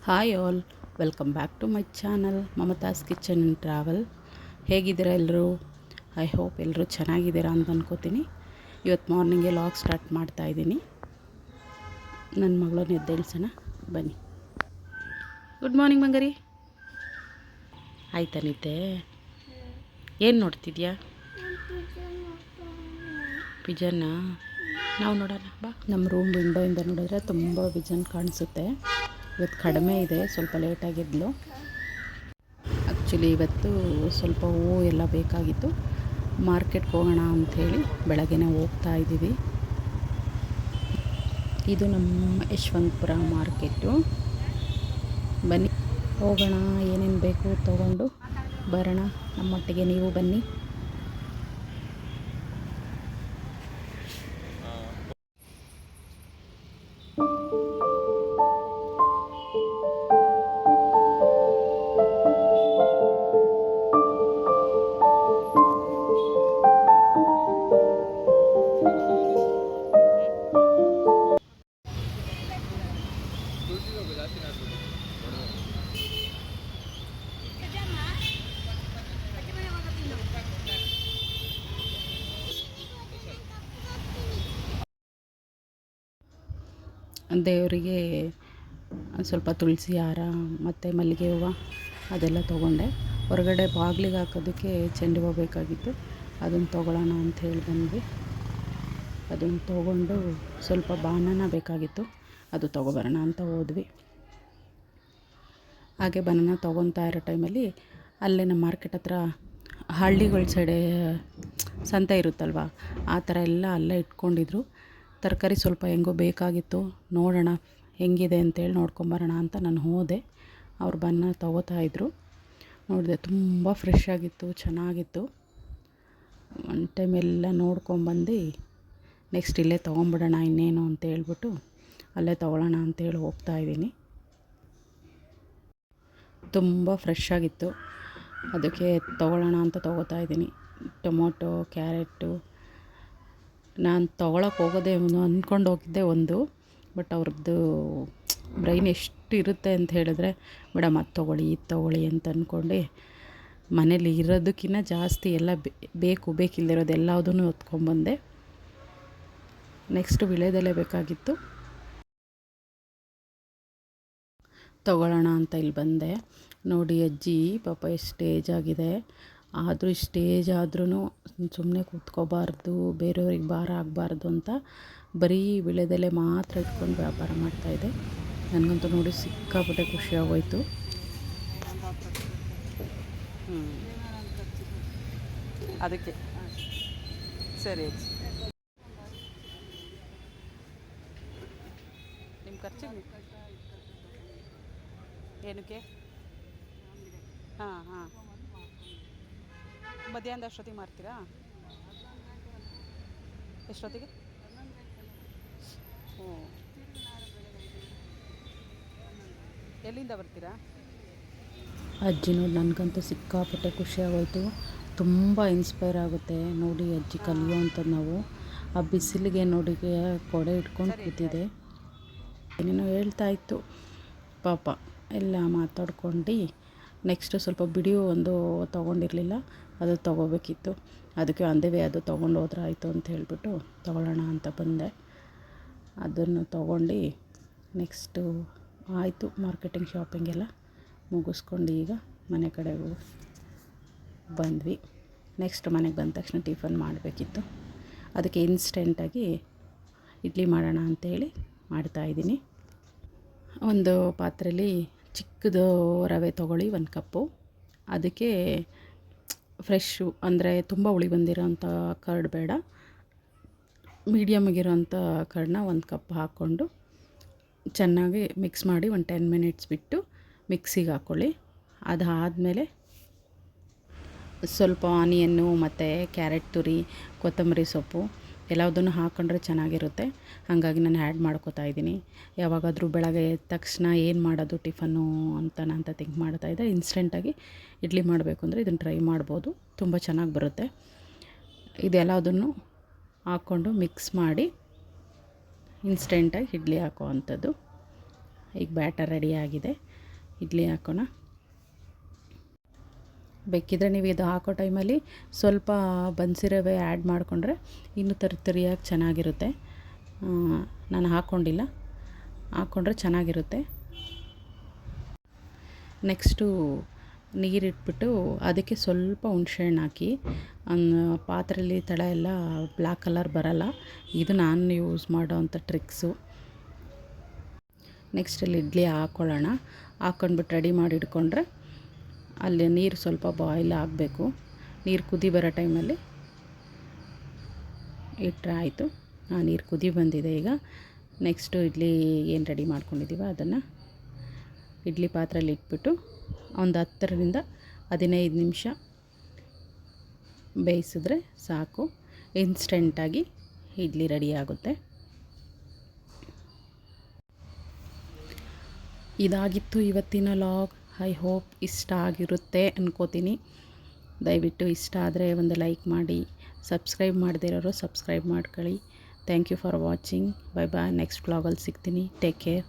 Hi all, welcome back to my channel Mamata's kitchen and travel. ಹೇಗಿದ್ದೀರಾ ಎಲ್ಲರೂ? I hope ಎಲ್ಲರೂ ಚೆನ್ನಾಗಿದ್ದೀರಾ ಅಂತ ಅಂದ್ಕೋತೀನಿ. ಇವತ್ತು ಮಾರ್ನಿಂಗೆ ಲಾಗ್ ಸ್ಟಾರ್ಟ್ ಮಾಡ್ತಾಯಿದ್ದೀನಿ. ನನ್ನ ಮಗಳನ್ನ ಎದ್ದೇಳ್ಸೋಣ ಬನ್ನಿ. Good morning Mangari. ಆಯ್ತಾ ನಿದ್ದೆ? ಏನು ನೋಡ್ತಿದ್ಯಾ? ಪಿಜನ್ನ ನಾವು ನೋಡೋಣ ಬಾ. ನಮ್ಮ ರೂಮ್ ವಿಂಡೋಯಿಂದ ನೋಡಿದ್ರೆ ತುಂಬ ವಿಜನ್ ಕಾಣಿಸುತ್ತೆ. ಇವತ್ತು ಕಡಿಮೆ ಇದೆ, ಸ್ವಲ್ಪ ಲೇಟಾಗಿದ್ಲು. ಆ್ಯಕ್ಚುಲಿ ಇವತ್ತು ಸ್ವಲ್ಪ ಹೂವು ಎಲ್ಲ ಬೇಕಾಗಿತ್ತು. ಮಾರ್ಕೆಟ್ಗೆ ಹೋಗೋಣ ಅಂಥೇಳಿ ಬೆಳಗ್ಗೆನೇ ಹೋಗ್ತಾ ಇದ್ದೀವಿ. ಇದು ನಮ್ಮ ಯಶವಂತಪುರ ಮಾರ್ಕೆಟು. ಬನ್ನಿ ಹೋಗೋಣ, ಏನೇನು ಬೇಕು ತೊಗೊಂಡು ಬರೋಣ. ನಮ್ಮೊಟ್ಟಿಗೆ ನೀವು ಬನ್ನಿ. ದೇವರಿಗೆ ಸ್ವಲ್ಪ ತುಳಸಿ ಹಾರ ಮತ್ತು ಮಲ್ಲಿಗೆ ಹೂವು ಅದೆಲ್ಲ ತೊಗೊಂಡೆ. ಹೊರಗಡೆ ಬಾಗಿಲಿಗೆ ಹಾಕೋದಕ್ಕೆ ಚೆಂಡು ಹೂವು ಬೇಕಾಗಿತ್ತು, ಅದನ್ನು ತೊಗೊಳ್ಳೋಣ ಅಂಥೇಳಿ ಬಂದ್ವಿ. ಅದನ್ನು ತೊಗೊಂಡು ಸ್ವಲ್ಪ ಬಾನನ ಬೇಕಾಗಿತ್ತು, ಅದು ತೊಗೊಬರೋಣ ಅಂತ ಹೋದ್ವಿ. ಹಾಗೆ ಬನಾನ ತೊಗೊತಾ ಇರೋ ಟೈಮಲ್ಲಿ ಅಲ್ಲೇ ನಮ್ಮ ಮಾರ್ಕೆಟ್ ಹತ್ರ ಹಳ್ಳಿಗಳ ಸೈಡೆ ಸಂತೆ ಇರುತ್ತಲ್ವ, ಆ ಥರ ಎಲ್ಲ ಅಲ್ಲೇ ಇಟ್ಕೊಂಡಿದ್ರು. ತರಕಾರಿ ಸ್ವಲ್ಪ ಹೆಂಗೋ ಬೇಕಾಗಿತ್ತು, ನೋಡೋಣ ಹೆಂಗಿದೆ ಅಂತೇಳಿ ನೋಡ್ಕೊಂಬರೋಣ ಅಂತ ನಾನು ಹೋದೆ. ಅವ್ರು ಬನ್ನ ತೊಗೋತಾಯಿದ್ರು. ನೋಡಿದೆ ತುಂಬ ಫ್ರೆಶ್ ಆಗಿತ್ತು, ಚೆನ್ನಾಗಿತ್ತು. ಒನ್ ಟೈಮ್ ಎಲ್ಲ ನೋಡ್ಕೊಂಬಂದು ನೆಕ್ಸ್ಟ್ ಇಲ್ಲೇ ತೊಗೊಂಬಿಡೋಣ ಇನ್ನೇನು ಅಂತ ಹೇಳ್ಬಿಟ್ಟು ಅಲ್ಲೇ ತೊಗೊಳ್ಳೋಣ ಅಂತೇಳಿ ಹೋಗ್ತಾಯಿದ್ದೀನಿ. ತುಂಬ ಫ್ರೆಶ್ ಆಗಿತ್ತು, ಅದಕ್ಕೆ ತೊಗೊಳ್ಳೋಣ ಅಂತ ತೊಗೋತಾಯಿದ್ದೀನಿ. ಟೊಮೊಟೊ, ಕ್ಯಾರೆಟು ನಾನು ತೊಗೊಳಕ್ಕೆ ಹೋಗೋದೇ ಅಂದ್ಕೊಂಡು ಹೋಗಿದ್ದೆ ಒಂದು, ಬಟ್ ಅವ್ರದ್ದು ಬ್ರೈನ್ ಎಷ್ಟು ಇರುತ್ತೆ ಅಂತ ಹೇಳಿದ್ರೆ ಮೇಡಮ್ ಅದು ತೊಗೊಳ್ಳಿ ಇದು ತೊಗೊಳ್ಳಿ ಅಂತ ಅಂದ್ಕೊಂಡು ಮನೇಲಿ ಇರೋದಕ್ಕಿಂತ ಜಾಸ್ತಿ ಎಲ್ಲ ಬೇಕಿಲ್ಲದಿರೋದು ಎಲ್ಲದನ್ನೂ ಹೊತ್ಕೊಂಡ್ಬಂದೆ. ನೆಕ್ಸ್ಟು ವಿಳೆದೆಲೆ ಬೇಕಾಗಿತ್ತು, ತೊಗೊಳ್ಳೋಣ ಅಂತ ಇಲ್ಲಿ ಬಂದೆ. ನೋಡಿ ಅಜ್ಜಿ ಪಾಪ ಎಷ್ಟು ಏಜ್ ಆಗಿದೆ, ಆದರೂ ಇಷ್ಟು ಏಜ್ ಆದ್ರೂ ಸುಮ್ಮನೆ ಕೂತ್ಕೋಬಾರ್ದು, ಬೇರೆಯವ್ರಿಗೆ ಭಾರ ಆಗಬಾರ್ದು ಅಂತ ಬರೀ ವಿಳೆದೆಲೆ ಮಾತ್ರ ಇಟ್ಕೊಂಡು ವ್ಯಾಪಾರ ಮಾಡ್ತಾಯಿದ್ದೆ. ನನಗಂತೂ ನೋಡಿ ಸಿಕ್ಕಾಪಟ್ಟೆ ಖುಷಿಯಾಗೋಯ್ತು. ಅದಕ್ಕೆ ಸರಿ ನಿಮ್ಮ ಖರ್ಚಿಗೆ ಏನಕ್ಕೆ? ಹಾಂ ಮಧ್ಯಾಹ್ನದ ಅಷ್ಟೊತ್ತಿಗೆ ಮಾರ್ತೀರಾ? ಎಷ್ಟೊತ್ತಿಗೆ? ಹ್ಞೂ, ಎಲ್ಲಿಂದ ಬರ್ತೀರಾ? ಅಜ್ಜಿ ನೋಡಿ ನನಗಂತೂ ಸಿಕ್ಕಾಪಟ್ಟೆ ಖುಷಿಯಾಗೋಯ್ತು. ತುಂಬ ಇನ್ಸ್ಪೈರ್ ಆಗುತ್ತೆ ನೋಡಿ ಅಜ್ಜಿ ಕಲಿಯೋವಂಥದ್ದು. ನಾವು ಆ ಬಿಸಿಲಿಗೆ ನೋಡಿ ಕೊಡೆ ಇಟ್ಕೊಂಡು ಕೂತಿದೆ, ಏನೇನೋ ಹೇಳ್ತಾಯಿತ್ತು ಪಾಪ. ಎಲ್ಲ ಮಾತಾಡ್ಕೊಂಡು ನೆಕ್ಸ್ಟು ಸ್ವಲ್ಪ ವಿಡಿಯೋ ಒಂದು ತೊಗೊಂಡಿರಲಿಲ್ಲ, ಅದು ತೊಗೋಬೇಕಿತ್ತು. ಅದಕ್ಕೆ ಅಂದೇವೆ ಅದು ತೊಗೊಂಡು ಹೋದ್ರೆ ಆಯಿತು ಅಂತ ಹೇಳಿಬಿಟ್ಟು ತೊಗೊಳ್ಳೋಣ ಅಂತ ಬಂದೆ. ಅದನ್ನು ತೊಗೊಂಡು ನೆಕ್ಸ್ಟು ಆಯಿತು ಮಾರ್ಕೆಟಿಂಗ್ ಶಾಪಿಂಗೆಲ್ಲ ಮುಗಿಸ್ಕೊಂಡು ಈಗ ಮನೆ ಕಡೆಗೂ ಬಂದ್ವಿ. ನೆಕ್ಸ್ಟ್ ಮನೆಗೆ ಬಂದ ತಕ್ಷಣ ಟಿಫನ್ ಮಾಡಬೇಕಿತ್ತು, ಅದಕ್ಕೆ ಇನ್ಸ್ಟೆಂಟಾಗಿ ಇಡ್ಲಿ ಮಾಡೋಣ ಅಂಥೇಳಿ ಮಾಡ್ತಾಯಿದ್ದೀನಿ. ಒಂದು ಪಾತ್ರೆಯಲ್ಲಿ ಚಿಕ್ಕದು ರವೆ ತೊಗೊಳ್ಳಿ, 1 ಕಪ್ಪು. ಅದಕ್ಕೆ ಫ್ರೆಶ್ಶು ಅಂದರೆ ತುಂಬ ಹುಳಿ ಬಂದಿರೋಂಥ ಕರ್ಡ್ ಬೇಡ, ಮೀಡಿಯಮ್ಗಿರೋಂಥ ಕರ್ಡನ್ನ 1 ಕಪ್ ಹಾಕ್ಕೊಂಡು ಚೆನ್ನಾಗಿ ಮಿಕ್ಸ್ ಮಾಡಿ ಒಂದು 10 ಮಿನಿಟ್ಸ್ ಬಿಟ್ಟು ಮಿಕ್ಸಿಗೆ ಹಾಕ್ಕೊಳ್ಳಿ. ಅದಾದಮೇಲೆ ಸ್ವಲ್ಪ ಆನಿಯನ್ನು ಮತ್ತು ಕ್ಯಾರೆಟ್ ತುರಿ, ಕೊತ್ತಂಬರಿ ಸೊಪ್ಪು ಎಲ್ಲದನ್ನು ಹಾಕ್ಕೊಂಡ್ರೆ ಚೆನ್ನಾಗಿರುತ್ತೆ. ಹಾಗಾಗಿ ನಾನು ಆ್ಯಡ್ ಮಾಡ್ಕೋತಾ ಇದ್ದೀನಿ. ಯಾವಾಗಾದರೂ ಬೆಳಗ್ಗೆ ಎದ್ದ ತಕ್ಷಣ ಏನು ಮಾಡೋದು ಟಿಫನ್ನು ಅಂತ ಥಿಂಕ್ ಮಾಡ್ತಾಯಿದ್ದೆ. ಇನ್ಸ್ಟೆಂಟಾಗಿ ಇಡ್ಲಿ ಮಾಡಬೇಕು ಅಂದರೆ ಇದನ್ನು ಟ್ರೈ ಮಾಡ್ಬೋದು, ತುಂಬ ಚೆನ್ನಾಗಿ ಬರುತ್ತೆ. ಇದೆಲ್ಲದನ್ನು ಹಾಕ್ಕೊಂಡು ಮಿಕ್ಸ್ ಮಾಡಿ ಇನ್ಸ್ಟೆಂಟಾಗಿ ಇಡ್ಲಿ ಹಾಕೋ ಅಂಥದ್ದು. ಈಗ ಬ್ಯಾಟರ್ ರೆಡಿಯಾಗಿದೆ. ಇಡ್ಲಿ ಹಾಕೋಣ. ಬೇಕಿದ್ರೆ ನೀವು ಇದು ಹಾಕೋ ಟೈಮಲ್ಲಿ ಸ್ವಲ್ಪ ಬನ್ಸಿರವೆ ಆ್ಯಡ್ ಮಾಡಿಕೊಂಡ್ರೆ ಇನ್ನೂ ತರಿಯಾಗಿ ಚೆನ್ನಾಗಿರುತ್ತೆ. ನಾನು ಹಾಕ್ಕೊಂಡಿಲ್ಲ, ಹಾಕ್ಕೊಂಡ್ರೆ ಚೆನ್ನಾಗಿರುತ್ತೆ. ನೆಕ್ಸ್ಟು ನೀರಿಟ್ಬಿಟ್ಟು ಅದಕ್ಕೆ ಸ್ವಲ್ಪ ಹುಣ್ಸೆಹಣ್ಣು ಹಾಕಿ ಪಾತ್ರೆಯಲ್ಲಿ ತಳ ಎಲ್ಲ ಬ್ಲ್ಯಾಕ್ ಕಲರ್ ಬರಲ್ಲ. ಇದು ನಾನು ಯೂಸ್ ಮಾಡೋವಂಥ ಟ್ರಿಕ್ಸು. ನೆಕ್ಸ್ಟ್ ಅಲ್ಲಿ ಇಡ್ಲಿ ಹಾಕ್ಕೊಳ್ಳೋಣ. ಹಾಕ್ಕೊಂಡ್ಬಿಟ್ಟು ರೆಡಿ ಮಾಡಿ ಇಟ್ಕೊಂಡ್ರೆ ಅಲ್ಲಿ ನೀರು ಸ್ವಲ್ಪ ಬಾಯ್ಲ್ ಆಗಬೇಕು. ನೀರು ಕುದಿ ಬರೋ ಟೈಮಲ್ಲಿ ಇಟ್ಟರೆ ಆಯಿತು. ನೀರು ಕುದಿ ಬಂದಿದೆ ಈಗ. ನೆಕ್ಸ್ಟು ಇಡ್ಲಿ ಏನು ರೆಡಿ ಮಾಡ್ಕೊಂಡಿದ್ದೀವೋ ಅದನ್ನು ಇಡ್ಲಿ ಪಾತ್ರೆಯಲ್ಲಿ ಇಟ್ಬಿಟ್ಟು ಒಂದು 10ರಿಂದ 15 ನಿಮಿಷ ಬೇಯಿಸಿದ್ರೆ ಸಾಕು. ಇನ್ಸ್ಟೆಂಟಾಗಿ ಇಡ್ಲಿ ರೆಡಿ ಆಗುತ್ತೆ. ಇದಾಗಿತ್ತು ಇವತ್ತಿನ ಲಾಗ್. ಐ ಹೋಪ್ ಇಷ್ಟ ಆಗಿರುತ್ತೆ ಅಂದ್ಕೋತೀನಿ. ದಯವಿಟ್ಟು ಇಷ್ಟ ಆದರೆ ಒಂದು ಲೈಕ್ ಮಾಡಿ, ಸಬ್ಸ್ಕ್ರೈಬ್ ಮಾಡದೇ ಇರೋರು ಸಬ್ಸ್ಕ್ರೈಬ್ ಮಾಡ್ಕೊಳ್ಳಿ. Thank you for watching. Bye bye. Next ವ್ಲಾಗಲ್ಲಿ ಸಿಗ್ತೀನಿ. Take care.